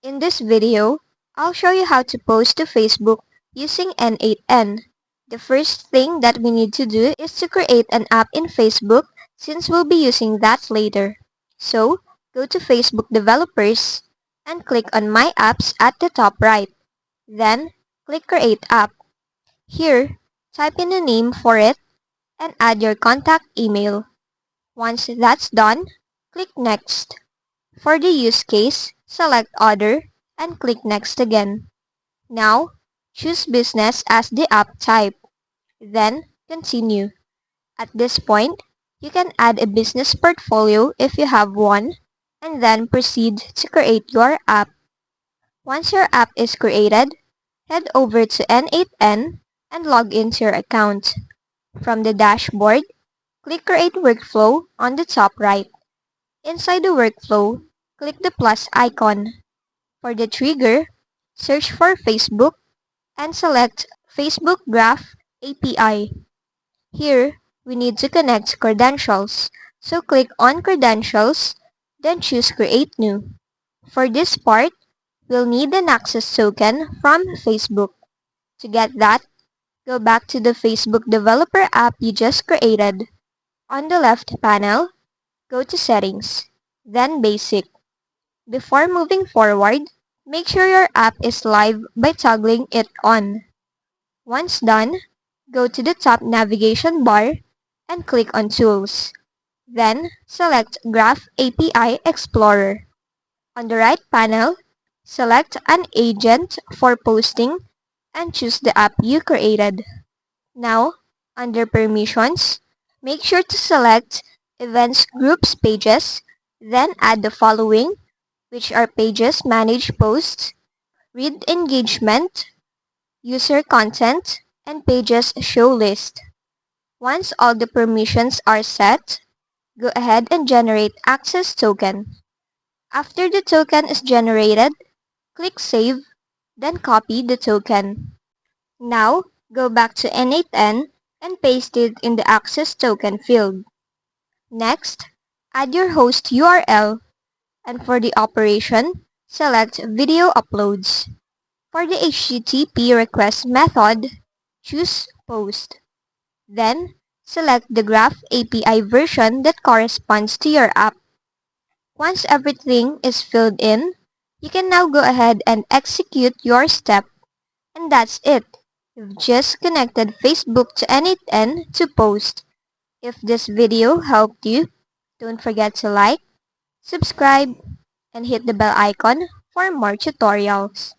In this video, I'll show you how to post to Facebook using N8N. The first thing that we need to do is to create an app in Facebook since we'll be using that later. So, go to Facebook Developers and click on My Apps at the top right. Then, click Create App. Here, type in a name for it and add your contact email. Once that's done, click Next. For the use case, select Other and click Next again. Now, choose Business as the app type. Then, Continue. At this point, you can add a business portfolio if you have one, and then proceed to create your app. Once your app is created, head over to N8N and log into your account. From the dashboard, click Create Workflow on the top right. Inside the workflow, click the plus icon. For the trigger, search for Facebook and select Facebook Graph API. Here, we need to connect credentials, so click on Credentials, then choose Create New. For this part, we'll need an access token from Facebook. To get that, go back to the Facebook developer app you just created. On the left panel, go to Settings, then Basic. Before moving forward, make sure your app is live by toggling it on. Once done, go to the top navigation bar and click on Tools. Then, select Graph API Explorer. On the right panel, select an agent for posting and choose the app you created. Now, under Permissions, make sure to select Events Groups Pages, then add the following, which are Pages Manage Posts, Read Engagement, User Content, and Pages Show List. Once all the permissions are set, go ahead and generate access token. After the token is generated, click Save, then copy the token. Now, go back to N8N and paste it in the access token field. Next, add your host URL, and for the operation, select Video Uploads. For the HTTP request method, choose Post. Then, select the Graph API version that corresponds to your app. Once everything is filled in, you can now go ahead and execute your step. And that's it. You've just connected Facebook to N8N to post. If this video helped you, don't forget to like, subscribe, and hit the bell icon for more tutorials.